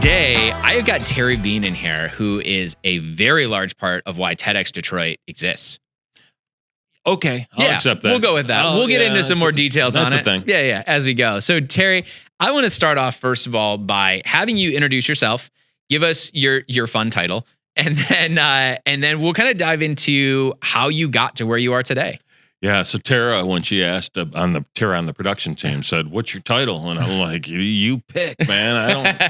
today, I've got Terry Bean in here, who is a very large part of why TEDxDetroit exists. Okay, I'll accept that. We'll go with that. We'll get into some more details on it. That's a thing. Yeah, as we go. So, Terry, I want to start off, first of all, by having you introduce yourself, give us your fun title, and then we'll kind of dive into how you got to where you are today. Yeah, so Tara, when she asked on the production team, said, "What's your title?" And I'm like, "You pick, man.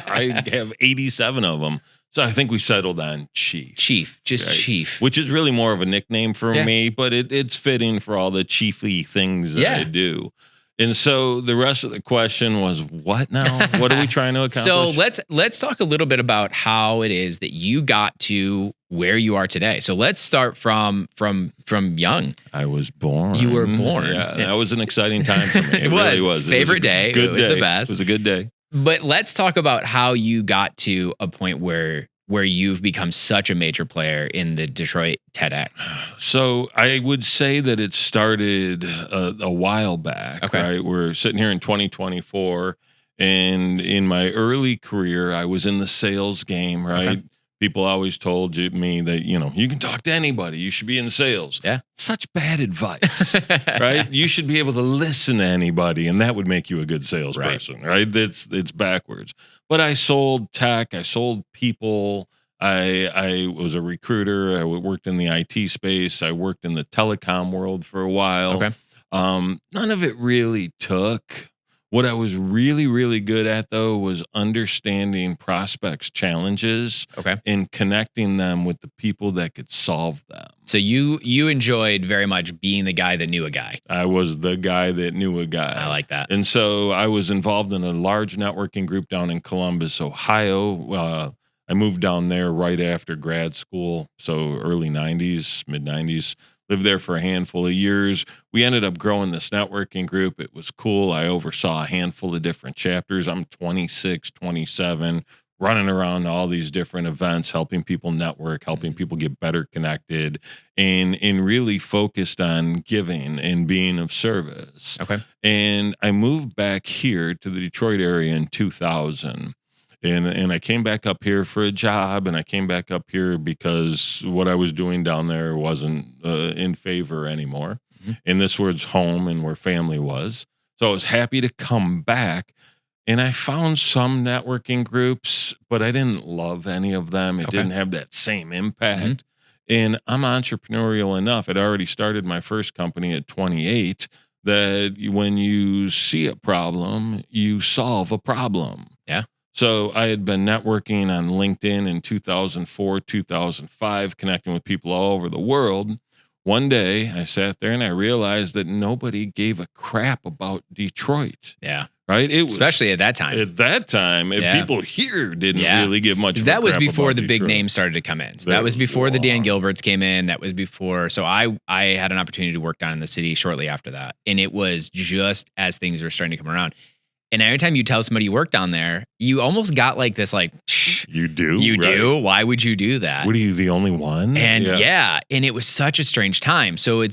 I have 87 of them." So I think we settled on Chief. Chief, just right? Chief. Which is really more of a nickname for me, but it's fitting for all the chiefly things that I do. And so the rest of the question was, what now? What are we trying to accomplish? So let's talk a little bit about how it is that you got to where you are today. So let's start from young. I was born. You were born. Yeah, that was an exciting time for me. It really was. Favorite day. Good it was day. the best. It was a good day. But let's talk about how you got to a point where you've become such a major player in the Detroit TEDx. So I would say that it started a while back, right? We're sitting here in 2024, and in my early career, I was in the sales game, right? Okay. People always told me that, you can talk to anybody. You should be in sales. Yeah. Such bad advice, right? You should be able to listen to anybody, and that would make you a good salesperson, right? It's backwards. But I sold tech. I sold people. I was a recruiter. I worked in the IT space. I worked in the telecom world for a while. Okay. None of it really took. What I was really, really good at, though, was understanding prospects' challenges and connecting them with the people that could solve them. So you enjoyed very much being the guy that knew a guy. I was the guy that knew a guy. I like that. And so I was involved in a large networking group down in Columbus, Ohio. I moved down there right after grad school, so early 90s, mid 90s. Lived there for a handful of years. We ended up growing this networking group. It was cool. I oversaw a handful of different chapters. I'm 26, 27, running around to all these different events, helping people network, helping people get better connected, and really focused on giving and being of service. Okay. And I moved back here to the Detroit area in 2000. And I came back up here for a job, and I came back up here because what I was doing down there wasn't in favor anymore. Mm-hmm. And this was home and where family was. So I was happy to come back. And I found some networking groups, but I didn't love any of them. It didn't have that same impact. Mm-hmm. And I'm entrepreneurial enough. I'd already started my first company at 28 that when you see a problem, you solve a problem. Yeah. So I had been networking on LinkedIn in 2004, 2005, connecting with people all over the world. One day I sat there and I realized that nobody gave a crap about Detroit. Yeah. Right? Especially at that time. At that time, people here didn't really give much of a that was crap before about the big Detroit. names started to come in. So that was before the Dan Gilberts came in. That was before. So I had an opportunity to work down in the city shortly after that. And it was just as things were starting to come around. And every time you tell somebody you work down there, you almost got like this, like, you do? You do? Why would you do that? What, are you the only one? And and it was such a strange time. So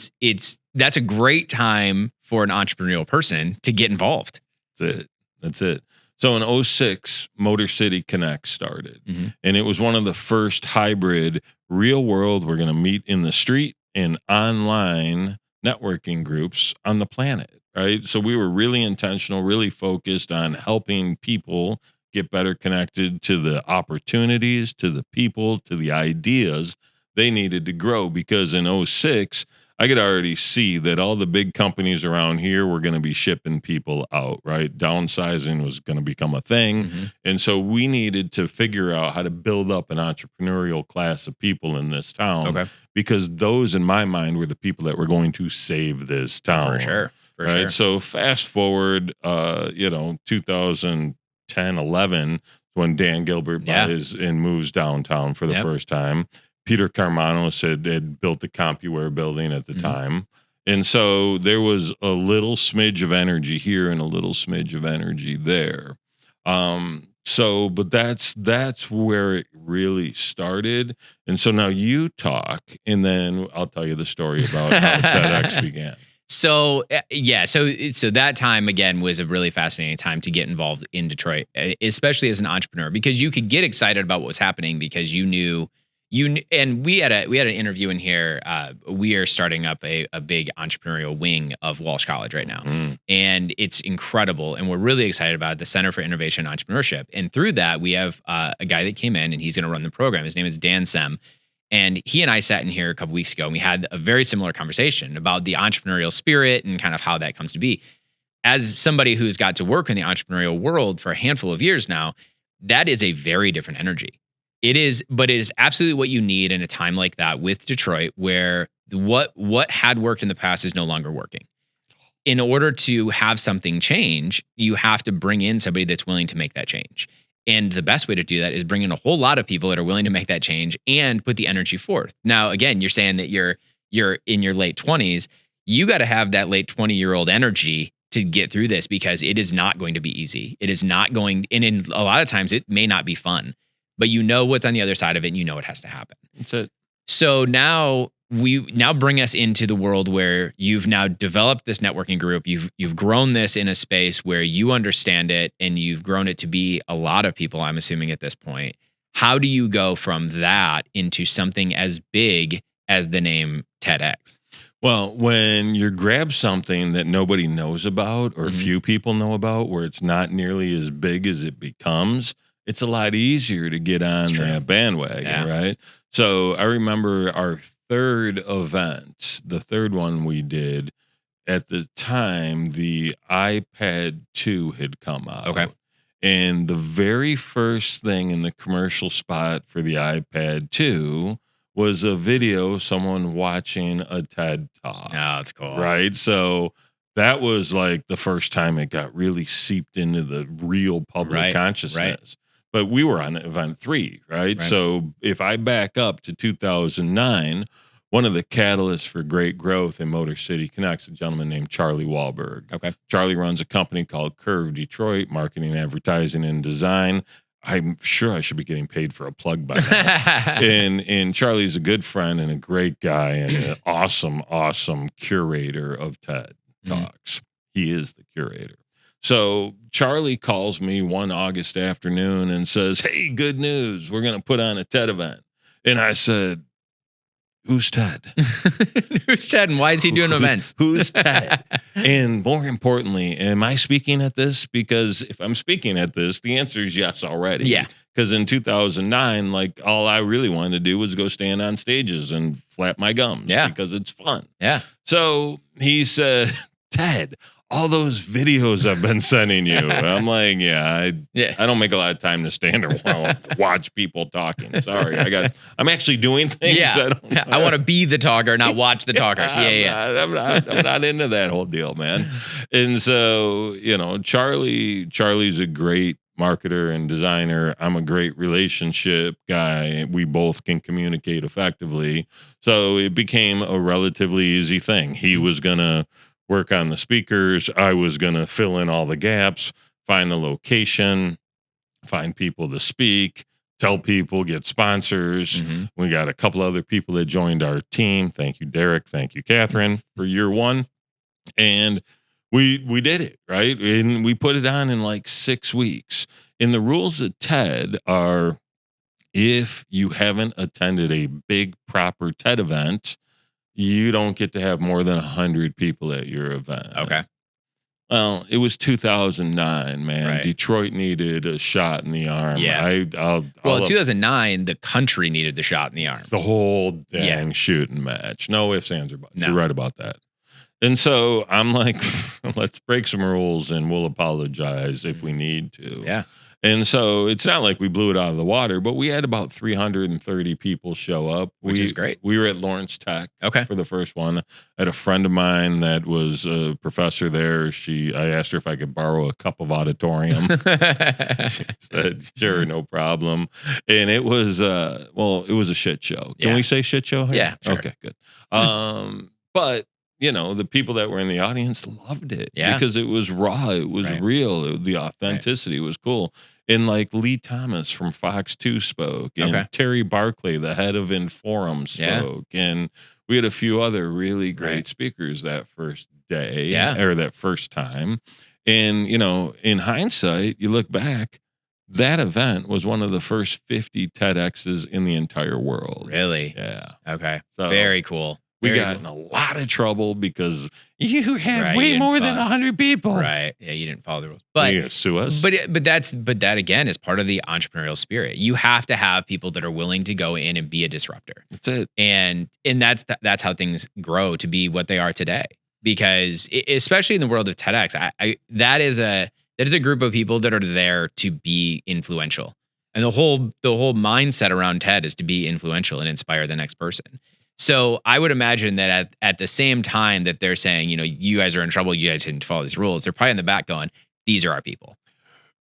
that's a great time for an entrepreneurial person to get involved. That's it. So in 2006, Motor City Connect started. Mm-hmm. And it was one of the first hybrid, real world, we're going to meet in the street and online networking groups on the planet. Right. So we were really intentional, really focused on helping people get better connected to the opportunities, to the people, to the ideas they needed to grow. Because in 2006, I could already see that all the big companies around here were going to be shipping people out. Right. Downsizing was going to become a thing. Mm-hmm. And so we needed to figure out how to build up an entrepreneurial class of people in this town. Okay. Because those, in my mind, were the people that were going to save this town. For sure. Right. So fast forward, 2010, 11, when Dan Gilbert buys and moves downtown for the first time. Peter Carmanos had built the CompuWare building at the time. And so there was a little smidge of energy here and a little smidge of energy there. But that's where it really started. And so now you talk, and then I'll tell you the story about how TEDx began. So yeah, so that time again was a really fascinating time to get involved in Detroit, especially as an entrepreneur, because you could get excited about what was happening because and we had an interview in here. We are starting up a big entrepreneurial wing of Walsh College right now, and it's incredible, and we're really excited about it, the Center for Innovation and Entrepreneurship. And through that, we have a guy that came in, and he's going to run the program. His name is Dan Sem. And he and I sat in here a couple weeks ago and we had a very similar conversation about the entrepreneurial spirit and kind of how that comes to be. As somebody who's got to work in the entrepreneurial world for a handful of years now, that is a very different energy. But it is absolutely what you need in a time like that with Detroit, where what had worked in the past is no longer working. In order to have something change, you have to bring in somebody that's willing to make that change. And the best way to do that is bring in a whole lot of people that are willing to make that change and put the energy forth. Now, again, you're saying that you're in your late 20s. You got to have that late 20-year-old energy to get through this, because it is not going to be easy. It is not going, and in a lot of times it may not be fun, but you know what's on the other side of it and you know it has to happen. That's it. So now bring us into the world where you've now developed this networking group. You've grown this in a space where you understand it, and you've grown it to be a lot of people, I'm assuming at this point. How do you go from that into something as big as the name TEDx? Well, when you grab something that nobody knows about or few people know about, where it's not nearly as big as it becomes, it's a lot easier to get on that bandwagon, right? So I remember our third event, the third one we did, at the time, the iPad 2 had come out. Okay. And the very first thing in the commercial spot for the iPad 2 was a video, someone watching a TED Talk. Oh, that's cool. Right? So that was like the first time it got really seeped into the real public consciousness. Right. But we were on event 3, right? So if I back up to 2009, one of the catalysts for great growth in Motor City Connects, a gentleman named Charlie Wahlberg. Okay. Charlie runs a company called TEDxDetroit, marketing, advertising, and design. I'm sure I should be getting paid for a plug by now. and Charlie's a good friend and a great guy and an awesome curator of TED Talks. He is the curator. So Charlie calls me one August afternoon and says, "Hey, good news. We're going to put on a TED event." And I said, "Who's Ted?" Who's Ted and why is he doing events? Who's Ted? And more importantly, am I speaking at this? Because if I'm speaking at this, the answer is yes already. Yeah. Because in 2009, like all I really wanted to do was go stand on stages and flap my gums. Yeah. Because it's fun. Yeah. So he said, "Ted, all those videos I've been sending you." I'm like, I don't make a lot of time to stand around watch people talking. Sorry, I'm actually doing things. Yeah. I want to be the talker, not watch the talkers. I'm not into that whole deal, man. And so, Charlie's a great marketer and designer. I'm a great relationship guy. We both can communicate effectively. So it became a relatively easy thing. He was going to work on the speakers. I was going to fill in all the gaps, find the location, find people to speak, tell people, get sponsors. We got a couple other people that joined our team. Thank you, Derek. Thank you, Catherine, for year one. And we did it, right? And we put it on in like 6 weeks. And the rules at TED are, if you haven't attended a big proper TED event, you don't get to have more than 100 people at your event. Okay. Well, it was 2009, man. Right. Detroit needed a shot in the arm. Yeah. In 2009, the country needed the shot in the arm. The whole dang shooting match. No ifs, ands, or buts. No. You're right about that. And so I'm like, let's break some rules and we'll apologize if we need to. Yeah. And so it's not like we blew it out of the water, but we had about 330 people show up. Which is great. We were at Lawrence Tech for the first one. I had a friend of mine that was a professor there. I asked her if I could borrow a cup of auditorium. She said, "Sure, no problem." And it was, it was a shit show. Can we say shit show? Yeah, sure. Okay, good. But the people that were in the audience loved it because it was raw. It was real. The authenticity was cool. And like Lee Thomas from Fox 2 spoke, and Terry Barclay, the head of Inforum, spoke. And we had a few other really great Right. speakers that first day Yeah. or that first time. And, in hindsight, you look back, that event was one of the first 50 TEDx's in the entire world. Really? Yeah. Okay. So Very cool. we Very got cool. in a lot of trouble because you had Right, you way didn't more than follow- 100 people. Right. Yeah, you didn't follow the rules. But But you gonna sue us? but that again is part of the entrepreneurial spirit. You have to have people that are willing to go in and be a disruptor. That's it. And that's how things grow to be what they are today. Because especially in the world of TEDx, that is a group of people that are there to be influential. And the whole mindset around TED is to be influential and inspire the next person. So I would imagine that at the same time that they're saying, you guys are in trouble, you guys didn't follow these rules, they're probably in the back going, these are our people.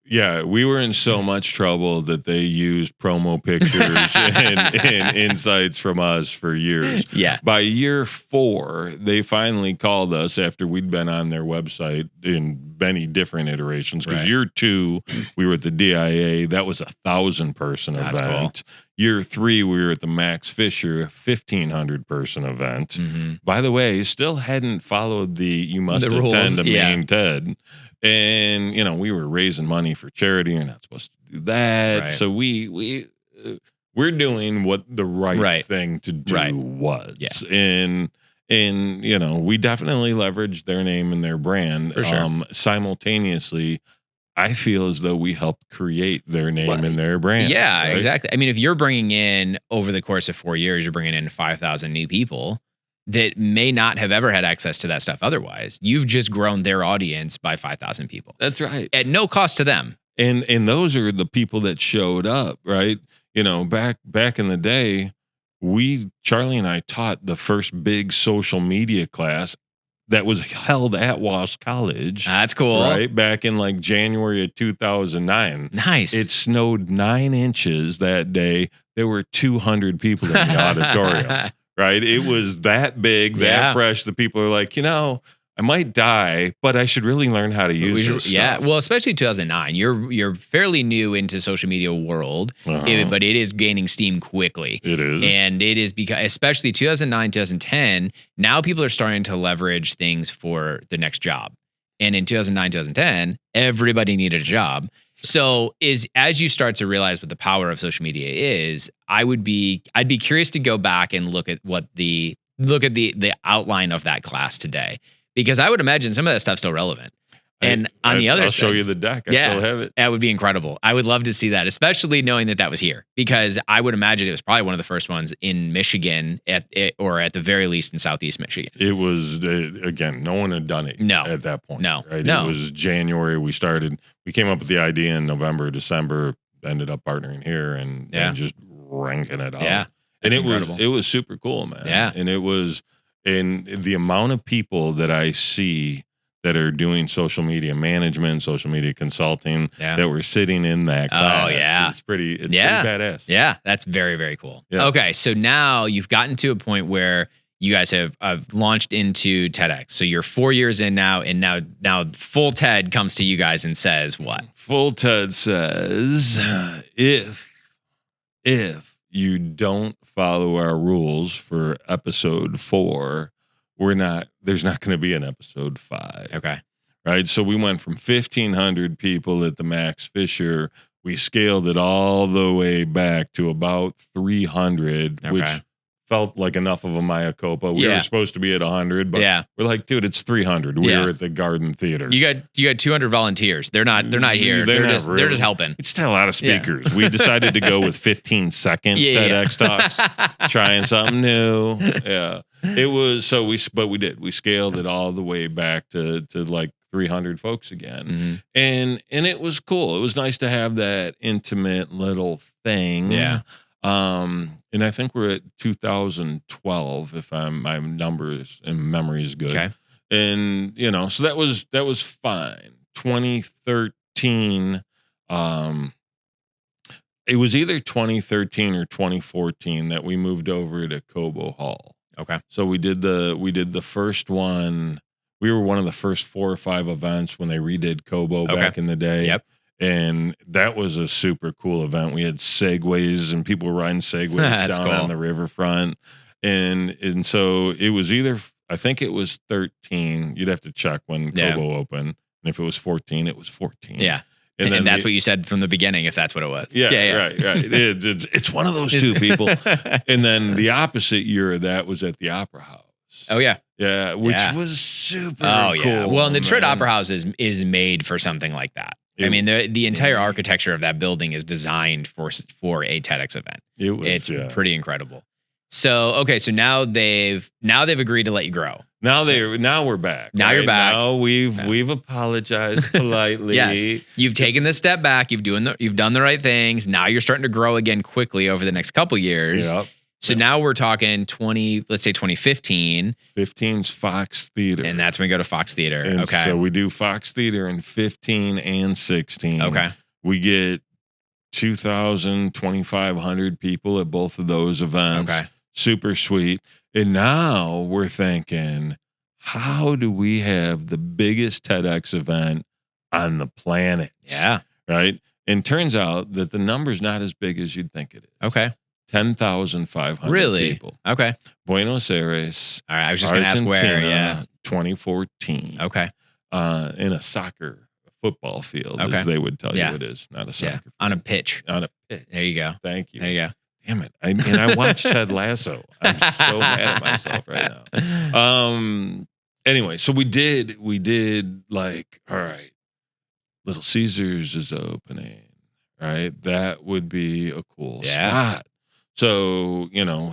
Yeah, we were in so much trouble that they used promo pictures and insights from us for years. Yeah. By year 4, they finally called us after we'd been on their website in many different iterations. Because Right. year 2, we were at the DIA. That was 1,000-person That's event. Year 3, we were at the Max Fisher, a 1,500-person event. Mm-hmm. By the way, still hadn't followed the you must The rules, attend the yeah. main TED. And we were raising money for charity. You're not supposed to do that. Right. So we're doing what the right thing to do Right. was. Yeah. And we definitely leveraged their name and their brand. For sure. Simultaneously, I feel as though we helped create their name and their brand. Yeah, right? exactly. I mean, if you're bringing in over the course of 4 years, you're bringing in 5,000 new people that may not have ever had access to that stuff otherwise. You've just grown their audience by 5,000 people That's right. at no cost to them. And those are the people that showed up, right? Back in the day, Charlie and I taught the first big social media class that was held at Walsh College. That's cool. Right? Back in like January of 2009. Nice. It snowed 9 inches that day. There were 200 people in the auditorium. Right? It was that big, that fresh. The people are like, I might die, but I should really learn how to use this stuff. Well, especially 2009. You're fairly new into social media world, but it is gaining steam quickly. It is. And it is because, especially 2009, 2010, now people are starting to leverage things for the next job. And in 2009, 2010, everybody needed a job. So as you start to realize what the power of social media is, I'd be curious to go back and look at the outline of that class today, because I would imagine some of that stuff's still relevant. And on the other I'll side, show you the deck. I still have it. That would be incredible. I would love to see that, especially knowing that was here, because I would imagine it was probably one of the first ones in Michigan or at the very least in Southeast Michigan. It was, again, no one had done it at that point. No. Right? It was January. We came up with the idea in November, December, ended up partnering here and just ranking it out. Yeah. And incredible. it was super cool, man. Yeah. And the amount of people that I see that are doing social media management, social media consulting, that were sitting in that class. Oh, yeah. It's pretty badass. Yeah, that's very, very cool. Yeah. Okay, so now you've gotten to a point where you guys have launched into TEDx. So you're 4 years in now, and now full TED comes to you guys and says what? Full TED says, if you don't follow our rules for episode 4, there's not going to be an episode 5. Okay. Right. So we went from 1,500 people at the Max Fisher. We scaled it all the way back to about 300, which felt like enough of a Maya Copa. We were supposed to be at 100, but we're like, dude, it's 300. We were at the Garden Theater. You got 200 volunteers. They're not here. They're just helping. It's still a lot of speakers. We decided to go with 15-second TEDx talks, trying something new. Yeah. It was we did. We scaled it all the way back to like 300 folks again. And it was cool. It was nice to have that intimate little thing. Yeah. And I think we're at 2012 if my numbers and memory is good. Okay. And so that was fine. 2013 it was either 2013 or 2014 that we moved over to Cobo Hall. Okay. So we did the first one. We were one of the first 4 or 5 events when they redid Cobo back in the day. Yep. And that was a super cool event. We had segways and people were riding segways down on the riverfront. And so it was either, I think it was 13. You'd have to check when Kobo opened. And if it was 14, it was 14. Yeah. And that's what you said from the beginning, if that's what it was. Yeah. Right. It's one of those two people. And then the opposite year of that was at the Opera House. Oh, yeah. Yeah, which was super cool. Yeah. Well, and the Detroit Opera House is made for something like that. I mean, the entire architecture of that building is designed for a TEDx event. It's pretty incredible. So, okay, so now they've agreed to let you grow. Now we're back. Now you're back. Now we've apologized politely. Yes. You've taken this step back. You've done the right things. Now you're starting to grow again quickly over the next couple years. Yep. So now we're talking 2015. 15's Fox Theater. And that's when we go to Fox Theater. And okay. So we do Fox Theater in 15 and 16. Okay. We get 2,000, 2,500 people at both of those events. Okay. Super sweet. And now we're thinking, how do we have the biggest TEDx event on the planet? Yeah. Right? And turns out that the number's not as big as you'd think it is. Okay. 10,500 people. Okay. Buenos Aires. All right. I was just going to ask where. Yeah. 2014. Okay. In a football field, as they would tell you it is, not a soccer field. On a pitch. On a pitch. There you go. Thank you. There you go. Damn it. I watched Ted Lasso. I'm so mad at myself right now. Anyway, so we did like, all right, Little Caesars is opening, right? That would be a cool spot. So,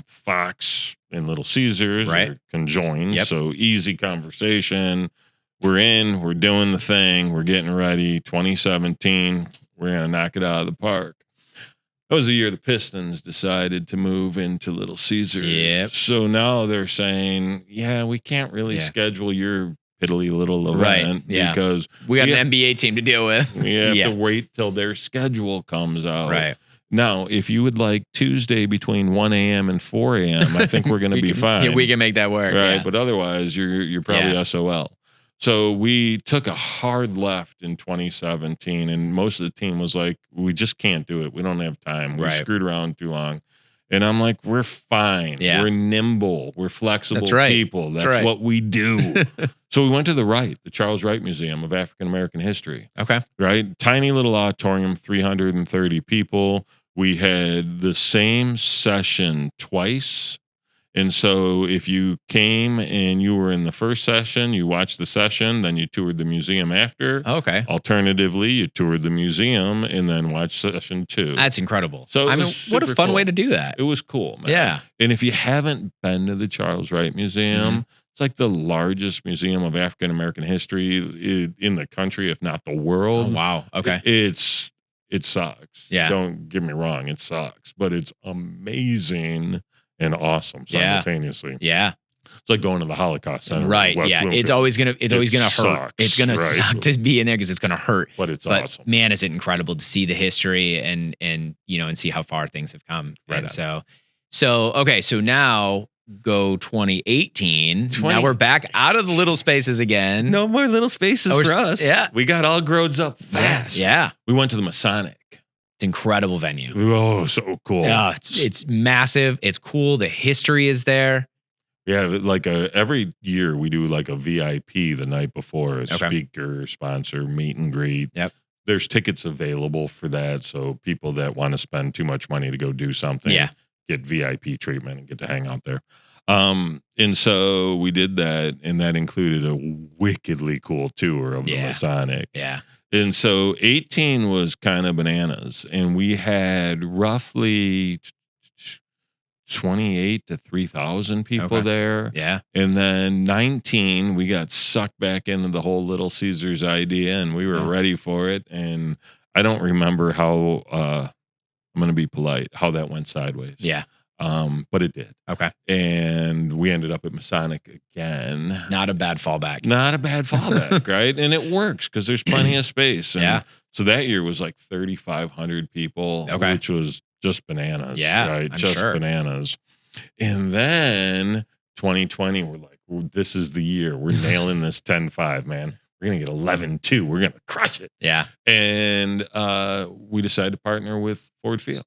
Fox and Little Caesars are conjoined. Yep. So easy conversation. We're doing the thing. We're getting ready. 2017, we're going to knock it out of the park. That was the year the Pistons decided to move into Little Caesars. Yep. So now they're saying, we can't really schedule your piddly little event because we got an NBA team to deal with. We have to wait till their schedule comes out. Right. Now, if you would like Tuesday between 1 a.m. and 4 a.m., I think we're going to be fine. Yeah, we can make that work. Right. Yeah. But otherwise, you're probably SOL. So we took a hard left in 2017, and most of the team was like, we just can't do it. We don't have time. We screwed around too long. And I'm like, we're fine. Yeah. We're nimble. We're flexible people. That's what we do. So we went to the Charles Wright Museum of African American History. Okay. Right? Tiny little auditorium, 330 people. We had the same session twice. And so if you came and you were in the first session, you watched the session, then you toured the museum after. Okay. Alternatively, you toured the museum and then watched session 2. That's incredible. So what a fun way to do that. It was cool, man. Yeah. And if you haven't been to the Charles Wright Museum, it's like the largest museum of African American history in the country, if not the world. Oh, wow. Okay. It sucks. Yeah. Don't get me wrong, it sucks, but it's amazing and awesome simultaneously. Yeah. It's like going to the Holocaust Center. Right. Yeah. Bloomfield. It's always gonna hurt. It's gonna suck to be in there because it's gonna hurt. But it's awesome. Man, is it incredible to see the history and see how far things have come. Right. And so now go 2018. Now we're back out of the little spaces again. No more little spaces for us. Yeah. We got all grown up fast. Yeah. We went to the Masonic. It's an incredible venue. Oh, so cool. Yeah, it's massive. It's cool. The history is there. Yeah, like every year we do like a VIP the night before, a speaker, sponsor, meet and greet. Yep. There's tickets available for that. So people that want to spend too much money to go do something get VIP treatment and get to hang out there. And so we did that, and that included a wickedly cool tour of the Masonic. Yeah. And so 18 was kind of bananas, and we had roughly 28 to 3,000 people there. Yeah. And then 19, we got sucked back into the whole Little Caesars idea, and we were ready for it. And I don't remember how, I'm going to be polite, how that went sideways. Yeah. But it did. Okay. And we ended up at Masonic again. Not a bad fallback. Not a bad fallback, right? And it works because there's plenty of space. And so that year was like 3,500 people, which was just bananas. Yeah, right? I'm just sure. bananas. And then 2020, we're like, this is the year. We're nailing this 10-5, man. We're going to get 11-2. We're going to crush it. Yeah. And we decided to partner with Ford Field.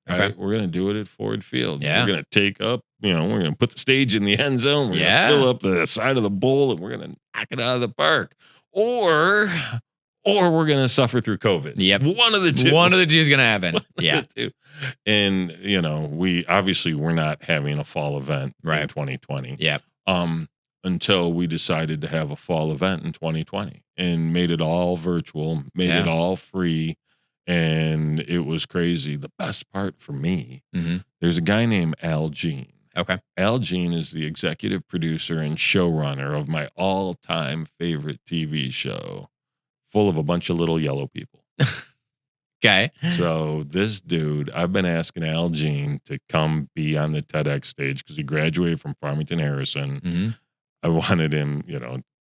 Right? Okay. We're going to do it at Ford Field. Yeah. We're going to take up we're gonna put the stage in the end zone. We're gonna fill up the side of the bowl, and we're gonna knock it out of the park, or we're gonna suffer through COVID. Yep, one of the two. One of the two is gonna happen. Yeah, and we're not having a fall event in 2020. Yep. Until we decided to have a fall event in 2020 and made it all virtual, made it all free. And it was crazy. The best part for me, there's a guy named Al Jean. Okay. Al Jean is the executive producer and showrunner of my all-time favorite TV show, full of a bunch of little yellow people. Okay. So this dude, I've been asking Al Jean to come be on the TEDx stage because he graduated from Farmington Harrison. I wanted him,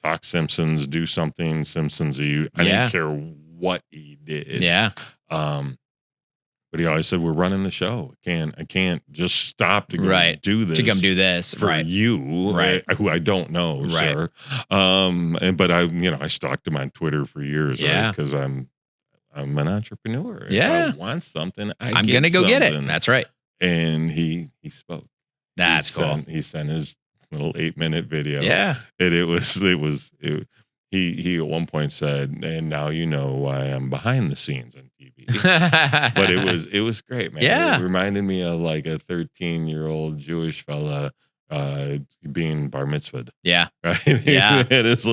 talk Simpsons, do something Simpsons-y. I didn't care what he did. Yeah. But he always said, "We're running the show. I can't just stop to go do this. To come do this for you, who I don't know, sir." But I stalked him on Twitter for years, because I'm an entrepreneur. If I want something, I'm gonna go get it. That's right. And he spoke. That's cool. He sent his little 8-minute video. Yeah. And he at one point said, "And now you know why I'm behind the scenes on TV." But it was great, man. Yeah. It reminded me of like a 13-year-old Jewish fella being bar mitzvahed. Yeah. Right? Yeah. He had his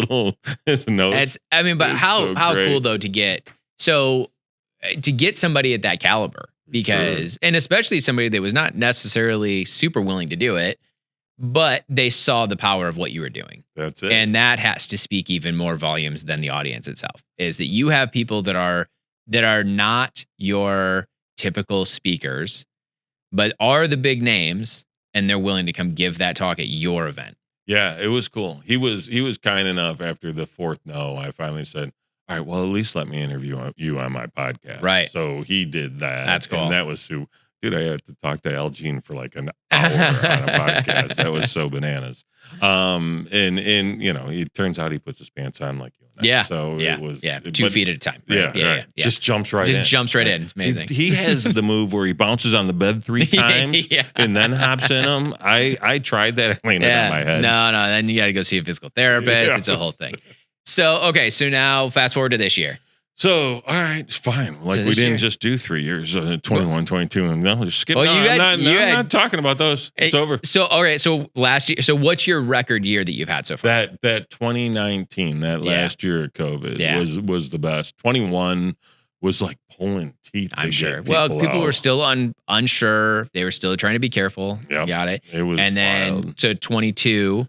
notes. But how cool though to get somebody at that caliber, because and especially somebody that was not necessarily super willing to do it, but they saw the power of what you were doing. That's it. And that has to speak even more volumes than the audience itself, is that you have people that are not your typical speakers, but are the big names, and they're willing to come give that talk at your event. Yeah, it was cool. He was kind enough after the fourth no. I finally said, "All right, well, at least let me interview you on my podcast." Right. So he did that. That's cool. And that was so. Dude, I had to talk to Al Jean for like an hour on a podcast. That was so bananas. And it turns out he puts his pants on like you and I. Yeah. So it was 2 feet at a time. Right? Yeah. Just jumps right in. Just jumps right in. It's amazing. He has the move where he bounces on the bed 3 times and then hops in them. I tried that. I landed on my head. No. Then you got to go see a physical therapist. Yeah. It's a whole thing. So now fast forward to this year. So, all right, it's fine. Like, we didn't just do 3 years, 21, 22, and no, just skip. Well, I'm not talking about those. It's over. So, all right. So last year. So, what's your record year that you've had so far? That 2019, that last year of COVID was the best. 21 was like pulling teeth. I'm sure. Well, people were still unsure. They were still trying to be careful. Yep. Got it. It was and then wild. So 22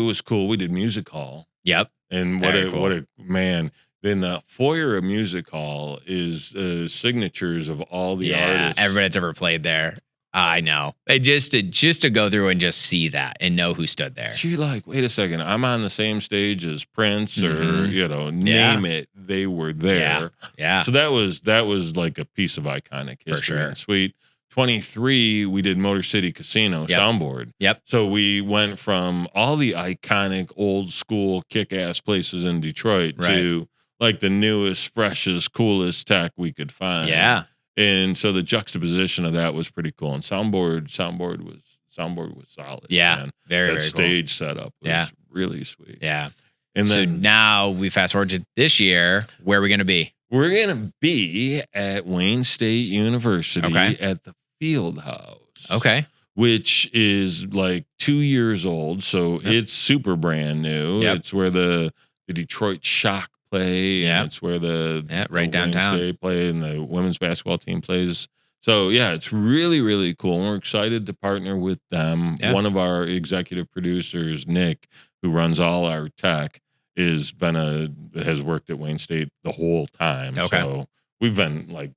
was cool. We did music hall. Yep. And what a man. Then the foyer of music hall is signatures of all the artists. Everybody that's ever played there. I know. Just to go through and just see that and know who stood there. You're like, wait a second, I'm on the same stage as Prince or name it. They were there. Yeah. So that was like a piece of iconic history. For sure. And sweet. 23, we did Motor City Casino soundboard. Yep. So we went from all the iconic old school kick-ass places in Detroit to like the newest, freshest, coolest tech we could find. Yeah. And so the juxtaposition of that was pretty cool. And soundboard was solid. Yeah. Man. Very that stage cool. setup was really sweet. Yeah. And so then now we fast forward to this year. Where are we going to be? We're going to be at Wayne State University at the Field House. Okay. Which is like 2 years old. So it's super brand new. Yep. It's where the Detroit Shock play. And it's where the downtown Wayne State play and the women's basketball team plays. So it's really, really cool. And we're excited to partner with them. Yeah. One of our executive producers, Nick, who runs all our tech, has worked at Wayne State the whole time. Okay. So we've been like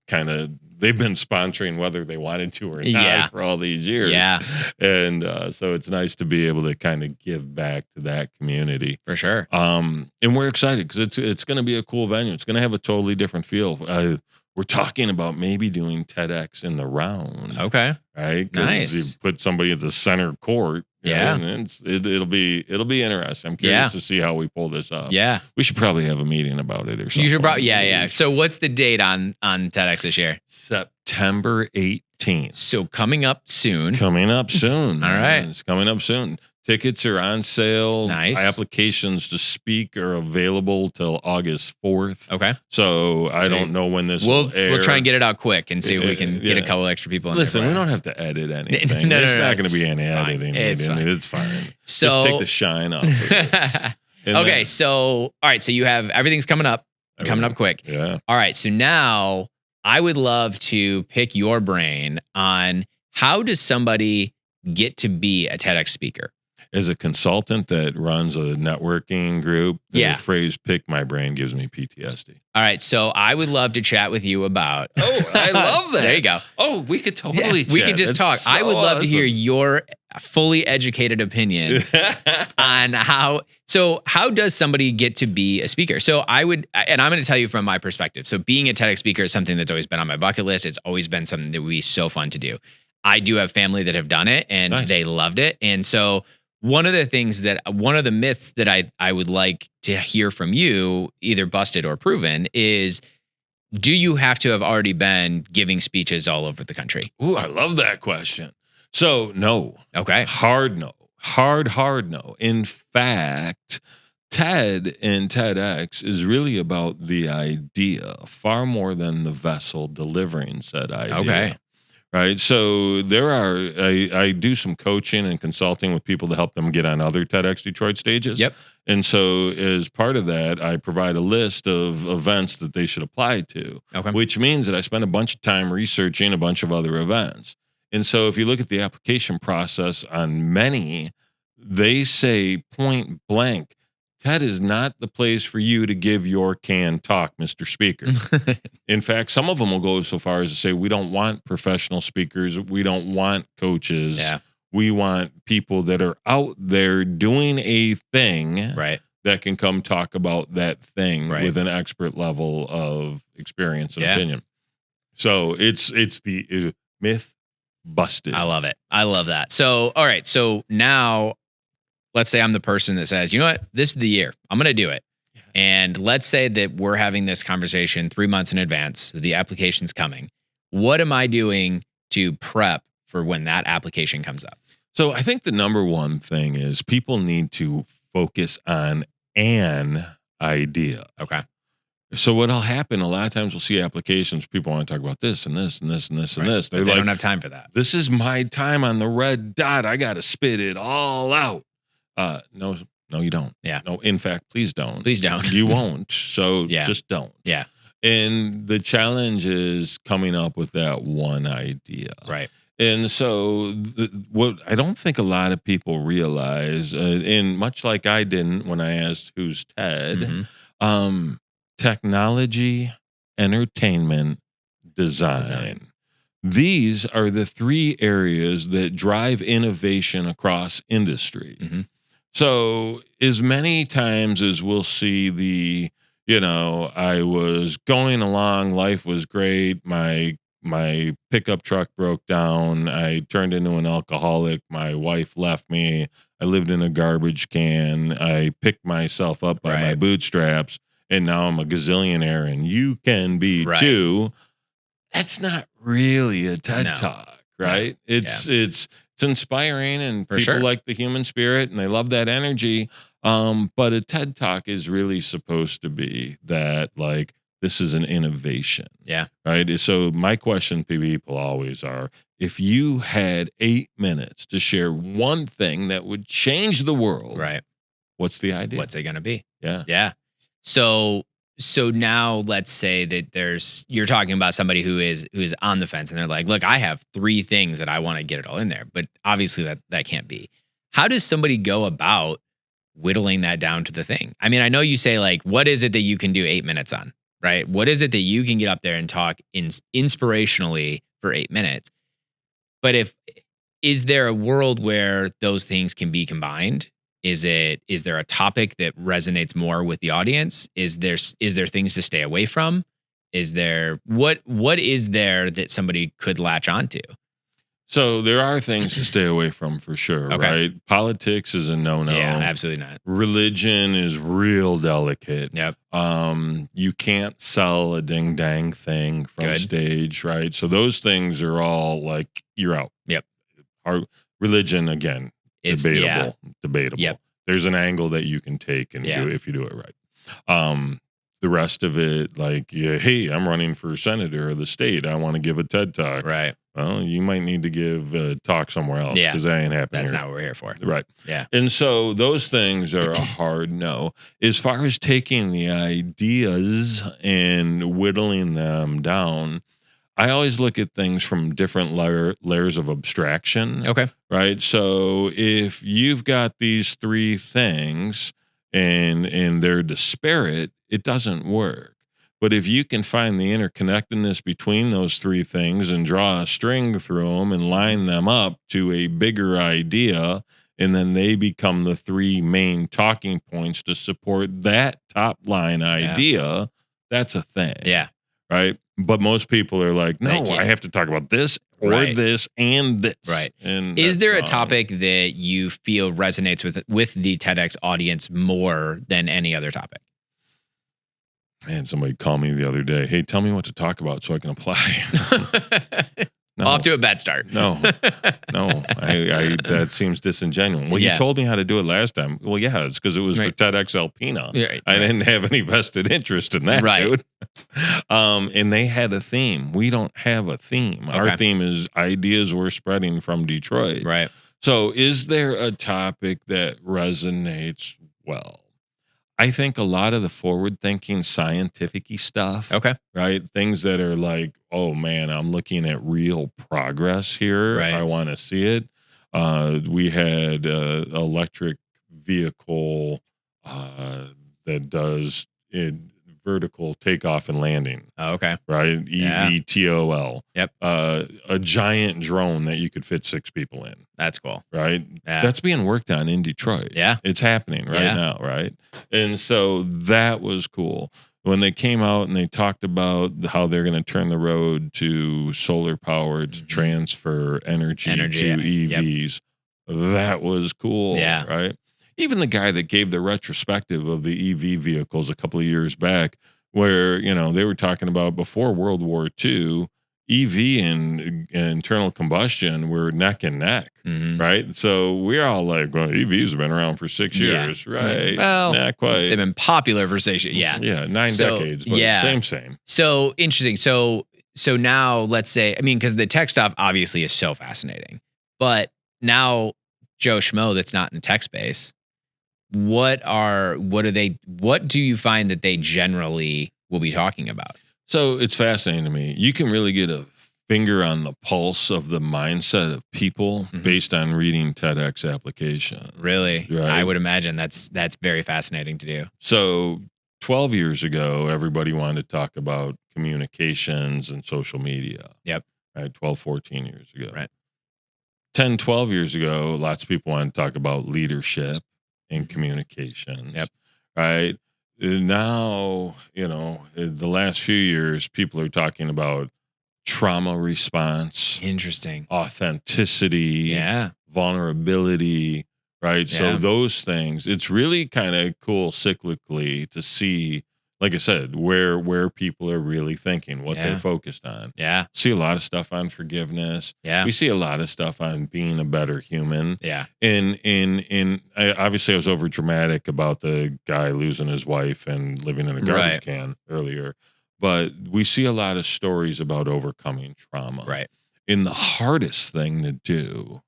they've been sponsoring whether they wanted to or not for all these years. Yeah. And so it's nice to be able to kind of give back to that community. For sure. And we're excited because it's going to be a cool venue. It's going to have a totally different feel. We're talking about maybe doing TEDx in the round. Okay. Right? Nice. You put somebody at the center court. And it'll be interesting. I'm curious to see how we pull this up. Yeah. We should probably have a meeting about it or something. You should probably, So what's the date on TEDx this year? September 18th. 14th. So coming up soon. Coming up soon. All right. It's coming up soon. Tickets are on sale. Nice. Applications to speak are available till August 4th. Okay. So I don't know when this will air. We'll try and get it out quick and see if we can get a couple extra people in Listen, there. we don't have to edit anything. There's not going to be any editing. It's fine. So, just take the shine off of it. Okay. So, all right. So you have everything's coming up quick. Yeah. All right. So now I would love to pick your brain on how does somebody get to be a TEDx speaker? As a consultant that runs a networking group, the phrase "pick my brain" gives me PTSD. All right, so I would love to chat with you about. Oh, I love that. There you go. Oh, we could totally. We could just talk. So I would love to hear awesome. your fully educated opinion on how does somebody get to be a speaker? So I'm going to tell you from my perspective. So being a TEDx speaker is something that's always been on my bucket list. It's always been something that would be so fun to do. I do have family that have done it and they loved it. And so one of the myths that I would like to hear from you, either busted or proven, is do you have to have already been giving speeches all over the country? Ooh, I love that question. So no. Okay. Hard no. Hard no. In fact, TED and TEDx is really about the idea far more than the vessel delivering said idea. Okay. Right. So I do some coaching and consulting with people to help them get on other TEDxDetroit stages. Yep. And so as part of that, I provide a list of events that they should apply to, which means that I spend a bunch of time researching a bunch of other events. And so if you look at the application process on many, they say point blank, TED is not the place for you to give your canned talk, Mr. Speaker. In fact, some of them will go so far as to say, we don't want professional speakers. We don't want coaches. Yeah. We want people that are out there doing a thing that can come talk about that thing with an expert level of experience and opinion. So it's the myth busted. I love it. I love that. So, all right. So now let's say I'm the person that says, you know what, this is the year. I'm going to do it. Yeah. And let's say that we're having this conversation 3 months in advance. The application's coming. What am I doing to prep for when that application comes up? So I think the number one thing is people need to focus on an idea. Okay. So what'll happen, a lot of times we'll see applications, people want to talk about this and this and this and this and this. They don't have time for that. This is my time on the red dot. I got to spit it all out. No, you don't. Yeah. No, in fact, please don't. Please don't. You won't. So just don't. Yeah. And the challenge is coming up with that one idea. Right. And so what I don't think a lot of people realize, and much like I didn't when I asked who's TED, technology, entertainment, design. These are the three areas that drive innovation across industry. So as many times as we'll see I was going along, life was great, my pickup truck broke down, I turned into an alcoholic, my wife left me, I lived in a garbage can, I picked myself up by my bootstraps, and now I'm a gazillionaire, and you can be too. That's not really a TED Talk, right? No. It's inspiring, and people like the human spirit, and they love that energy. But a TED Talk is really supposed to be that, like, this is an innovation. Yeah. Right? So my question to people always are, if you had 8 minutes to share one thing that would change the world, what's the idea? What's it going to be? Yeah. Yeah. So now let's say that you're talking about somebody who is on the fence and they're like, look, I have 3 things that I want to get it all in there, but obviously that can't be. How does somebody go about whittling that down to the thing? I mean, I know you say, like, what is it that you can do 8 minutes on, right? What is it that you can get up there and talk inspirationally for 8 minutes? But is there a world where those things can be combined? Is there a topic that resonates more with the audience? Is there things to stay away from? Is there what is there that somebody could latch onto? So there are things to stay away from for sure, Okay. right? Politics is a no-no. Yeah, absolutely not. Religion is real delicate. Yep. You can't sell a ding dang thing from Good. stage, right? So those things are all like you're out. Yep. Our religion again, It's debatable. Yep. There's an angle that you can take and do if you do it right. The rest of it, like, hey, I'm running for senator of the state. I want to give a TED talk. Right. Well, you might need to give a talk somewhere else because that ain't happening. That's here. not what we're here for. Right. Yeah. And so those things are a hard no. As far as taking the ideas and whittling them down, I always look at things from different layers of abstraction. Okay. Right. So if you've got these three things and they're disparate, it doesn't work. But if you can find the interconnectedness between those three things and draw a string through them and line them up to a bigger idea, and then they become the three main talking points to support that top line idea, that's a thing. Yeah. Right. But most people are like, no, I have to talk about this or this and this. Right. And is there a topic that you feel resonates with the TEDx audience more than any other topic? Man, somebody called me the other day. Hey, tell me what to talk about so I can apply. No. Off to a bad start. No. I that seems disingenuous. Well, you told me how to do it last time. Well, yeah, it's because it was for TEDx Alpena. I didn't have any vested interest in that, dude. And they had a theme. We don't have a theme. Okay. Our theme is ideas we're spreading from Detroit. Right. So is there a topic that resonates well? I think a lot of the forward-thinking, scientific-y stuff, right? Things that are like, oh, man, I'm looking at real progress here. Right. I want to see it. We had an electric vehicle that does vertical takeoff and landing. Oh, okay. Right? EVTOL. Yep. A giant drone that you could fit 6 people in. That's cool. Right? Yeah. That's being worked on in Detroit. Yeah. It's happening right now, right? And so that was cool. When they came out and they talked about how they're going to turn the road to solar power to transfer energy to EVs, that was cool. Yeah. Right? Even the guy that gave the retrospective of the EV vehicles a couple of years back, where, they were talking about before World War II, EV and internal combustion were neck and neck, right? So we're all like, well, EVs have been around for 6 years, right? Well, not quite. They've been popular for 6 years. Yeah. Yeah, 9 decades, but same. So interesting. So now let's say, because the tech stuff obviously is so fascinating, but now Joe Schmo that's not in the tech space, what do you find that they generally will be talking about? So it's fascinating to me. You can really get a finger on the pulse of the mindset of people based on reading TEDx application. Really? Right? I would imagine that's very fascinating to do. So 12 years ago, everybody wanted to talk about communications and social media. Yep. Right? 12, 14 years ago. Right. 10, 12 years ago, lots of people wanted to talk about leadership and communications. Yep. Right. Now, the last few years, people are talking about trauma response. Interesting. Authenticity. Vulnerability. Right. Yeah. So those things, it's really kind of cool cyclically to see, like I said, where people are really thinking, what they're focused on. Yeah. See a lot of stuff on forgiveness. Yeah. We see a lot of stuff on being a better human. Yeah. And obviously I was over dramatic about the guy losing his wife and living in a garbage can earlier. But we see a lot of stories about overcoming trauma. Right. And the hardest thing to do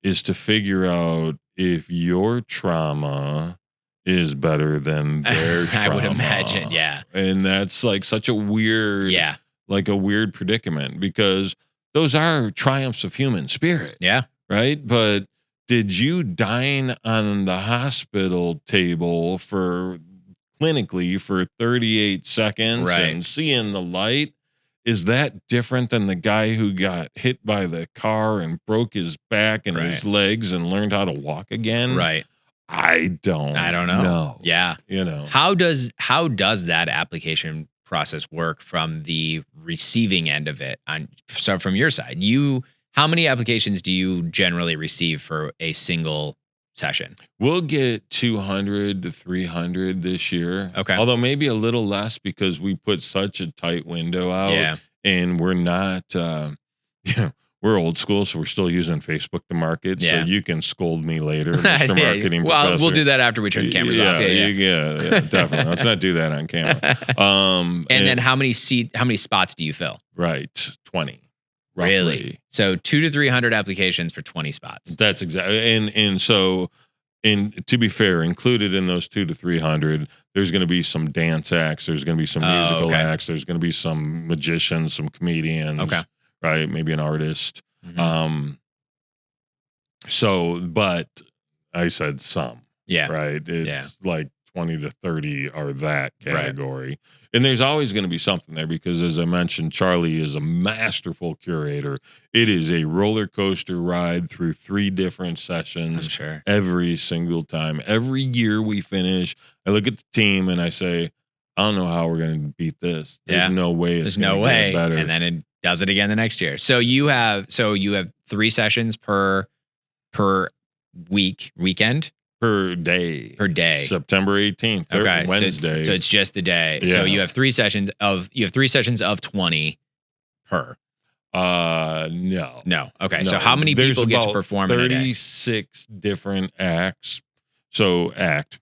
is to figure out if your trauma is better than their trauma. I would imagine, yeah. And that's like such a weird, like a weird predicament because those are triumphs of human spirit. Yeah. Right? But did you dine on the hospital table clinically for 38 seconds and seeing the light? Is that different than the guy who got hit by the car and broke his back and his legs and learned how to walk again? Right. I don't know. Yeah. How does that application process work from the receiving end of it? So from your side, you How many applications do you generally receive for a single session? We'll get 200 to 300 this year. Okay. Although maybe a little less because we put such a tight window out. Yeah. And we're not, we're old school, so we're still using Facebook to market. Yeah. So you can scold me later, Mr. Marketing Well, Professor. we'll do that after we turn the cameras off. Yeah, definitely. Let's not do that on camera. And then how many spots do you fill? Right, 20. Roughly. Really? So 200 to 300 applications for 20 spots. That's exactly. And so, to be fair, included in those 200 to 300, there's going to be some dance acts. There's going to be some musical acts. There's going to be some magicians, some comedians. Okay. Right. Maybe an artist. Mm-hmm. But I said some. Yeah. Right. It's like 20 to 30 are that category. Right. And there's always going to be something there because, as I mentioned, Charlie is a masterful curator. It is a roller coaster ride through 3 different sessions. I'm sure. Every single time. Every year we finish, I look at the team and I say, I don't know how we're going to beat this. There's no way it's going to get better. And then it does it again the next year. So you have 3 sessions per weekend? Per day. September 18th. Okay. Wednesday. So it's just the day. Yeah. So you have 3 sessions of 20 per. No. Okay. No. So how many people get to perform in a day? 36 different acts. So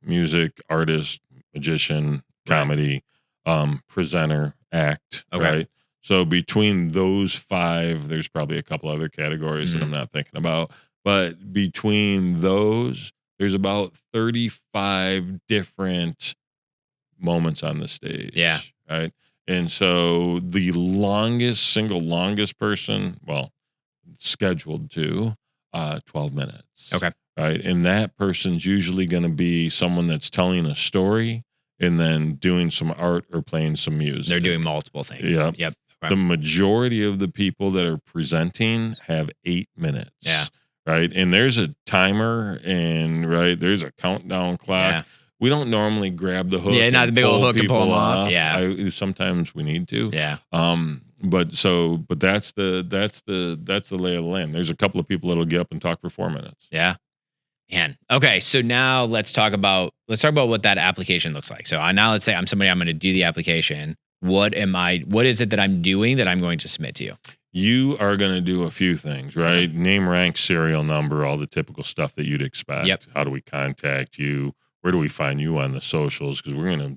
music, artist, magician, comedy, presenter, act. Okay. Right. So between those 5, there's probably a couple other categories that I'm not thinking about. But between those, there's about 35 different moments on the stage. Yeah. Right. And so the single longest person, scheduled to 12 minutes. Okay. Right. And that person's usually going to be someone that's telling a story and then doing some art or playing some music. They're doing multiple things. Yep. Okay. The majority of the people that are presenting have 8 minutes. Yeah. Right. And there's a timer and there's a countdown clock. Yeah. We don't normally grab the hook. Yeah, not the big old hook and pull them off. Yeah. Sometimes we need to. Yeah. But that's the lay of the land. There's a couple of people that'll get up and talk for 4 minutes. Yeah. Man. Okay. So now let's talk about what that application looks like. So now let's say I'm somebody, I'm going to do the application. What is it that I'm doing that I'm going to submit to you? You are going to do a few things, right? Okay. Name, rank, serial number, all the typical stuff that you'd expect. Yep. How do we contact you? Where do we find you on the socials? Because we're gonna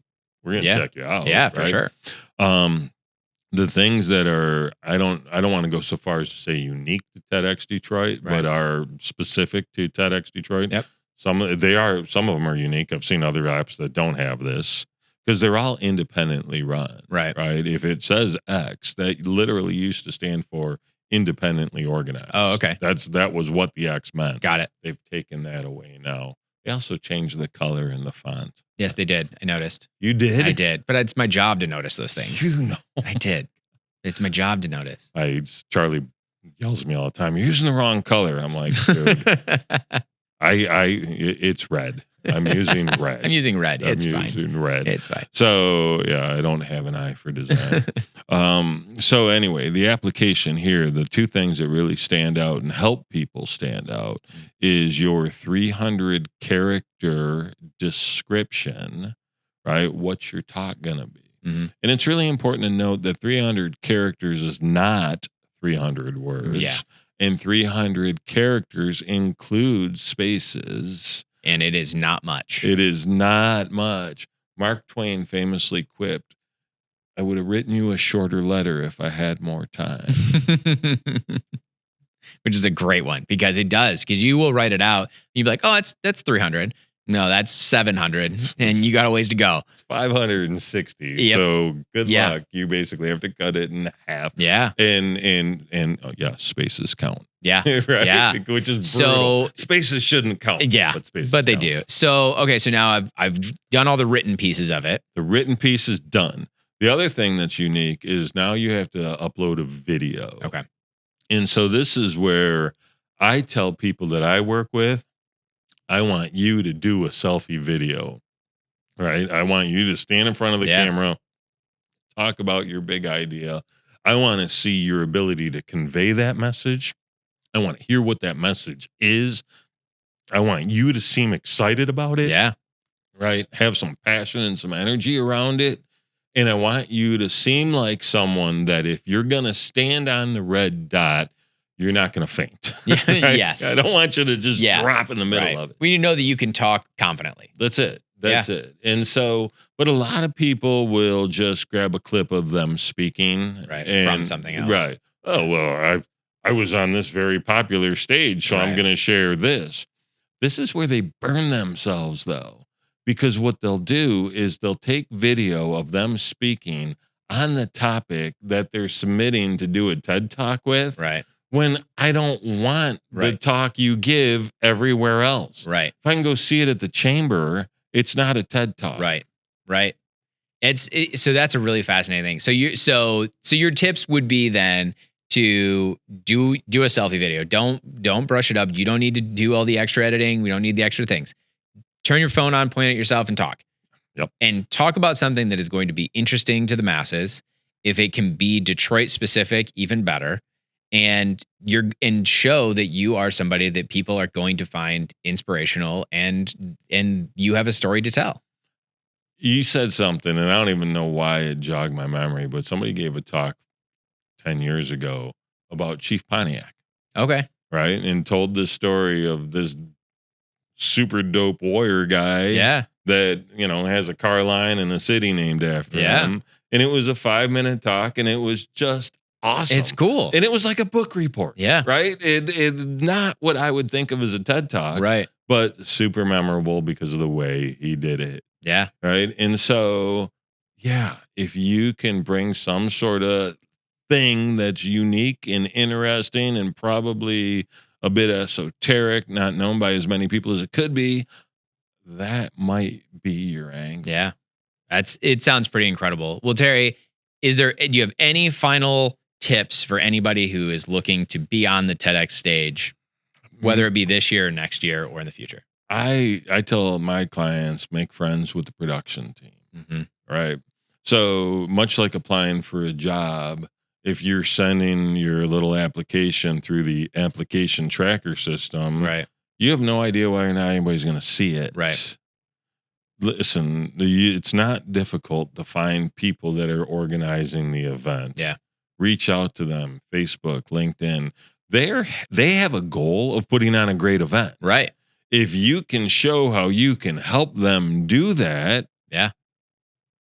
check you out. Yeah, right? for sure. The things that are I don't want to go so far as to say unique to TEDxDetroit, but are specific to TEDxDetroit. Yep. Some of them are unique. I've seen other apps that don't have this. Because they're all independently run. Right. If it says X, that literally used to stand for independently organized. Oh, okay. That was what the X meant. Got it. They've taken that away now. They also changed the color and the font. Yes, they did. I noticed. You did? I did. But it's my job to notice those things. You know. I did. It's my job to notice. Charlie yells at me all the time, "You're using the wrong color." I'm like, dude, it's red. I'm using red. I'm using red. It's fine. It's fine. So, I don't have an eye for design. So anyway, the application here, the 2 things that really stand out and help people stand out is your 300 character description, right? What's your talk going to be? Mm-hmm. And it's really important to note that 300 characters is not 300 words. Yeah. And 300 characters includes spaces. And it is not much. It is not much. Mark Twain famously quipped, "I would have written you a shorter letter if I had more time." Which is a great one because it does. Because you will write it out. You'd be like, oh, that's 300. No, that's 700. And you got a ways to go. It's 560. Yep. So good luck. You basically have to cut it in half. Yeah. And spaces count. Yeah. Right? Yeah. Which is brutal. Spaces shouldn't count. Yeah. But they do. So, okay. So now I've done all the written pieces of it. The written piece is done. The other thing that's unique is now you have to upload a video. Okay. And so this is where I tell people that I work with, I want you to do a selfie video, right? I want you to stand in front of the camera, talk about your big idea. I want to see your ability to convey that message. I want to hear what that message is. I want you to seem excited about it. Yeah. Right? Have some passion and some energy around it. And I want you to seem like someone that if you're going to stand on the red dot, you're not going to faint. Right? Yes. I don't want you to just drop in the middle of it. We need to know that you can talk confidently. That's it. That's it. And so, but a lot of people will just grab a clip of them speaking. Right. From something else. Right. Oh, well, I was on this very popular stage, so I'm going to share this. This is where they burn themselves, though. Because what they'll do is they'll take video of them speaking on the topic that they're submitting to do a TED Talk with. Right. When I don't want the talk you give everywhere else. Right. If I can go see it at the chamber, it's not a TED Talk. Right. Right. So that's a really fascinating thing. So your tips would be then to do a selfie video. Don't brush it up. You don't need to do all the extra editing. We don't need the extra things. Turn your phone on, point at yourself, and talk. Yep. And talk about something that is going to be interesting to the masses. If it can be Detroit specific, even better. And show that you are somebody that people are going to find inspirational, and you have a story to tell. You said something, and I don't even know why it jogged my memory, but somebody gave a talk 10 years ago about Chief Pontiac. Okay. Right? And told the story of this super dope warrior guy that, has a car line and a city named after him. And it was a 5-minute talk, and it was just awesome. It's cool. And it was like a book report. Yeah. Right? It not what I would think of as a TED Talk. Right. But super memorable because of the way he did it. Yeah. Right. And so, if you can bring some sort of thing that's unique and interesting and probably a bit esoteric, not known by as many people as it could be, that might be your angle. Yeah. It sounds pretty incredible. Well, Terry, do you have any final tips for anybody who is looking to be on the TEDx stage, whether it be this year or next year or in the future? I tell my clients, make friends with the production team. Mm-hmm. Right. So much like applying for a job, if you're sending your little application through the application tracker system, right, you have no idea whether or not anybody's going to see it. Right. Listen, it's not difficult to find people that are organizing the event. Yeah. Reach out to them, Facebook, LinkedIn. They have a goal of putting on a great event. Right. If you can show how you can help them do that,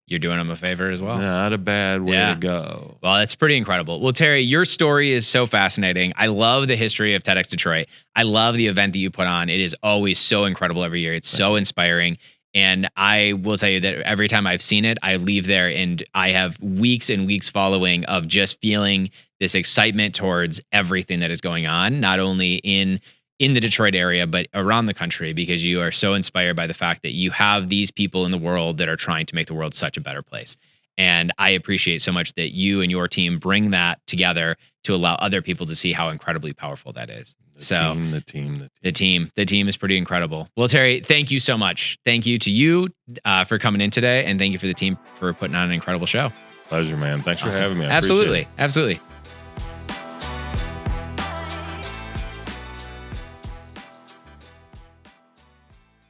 you're doing them a favor as well. Not a bad way to go. Well, it's pretty incredible. Well, Terry, your story is so fascinating. I love the history of TEDx Detroit. I love the event that you put on. It is always so incredible every year. It's so inspiring. And I will tell you that every time I've seen it, I leave there and I have weeks and weeks following of just feeling this excitement towards everything that is going on, not only in the Detroit area, but around the country, because you are so inspired by the fact that you have these people in the world that are trying to make the world such a better place. And I appreciate so much that you and your team bring that together to allow other people to see how incredibly powerful that is. The team is pretty incredible. Well, Terry, thank you so much. Thank you to you for coming in today. And thank you for the team for putting on an incredible show. Pleasure, man. Thanks for having me. I Absolutely.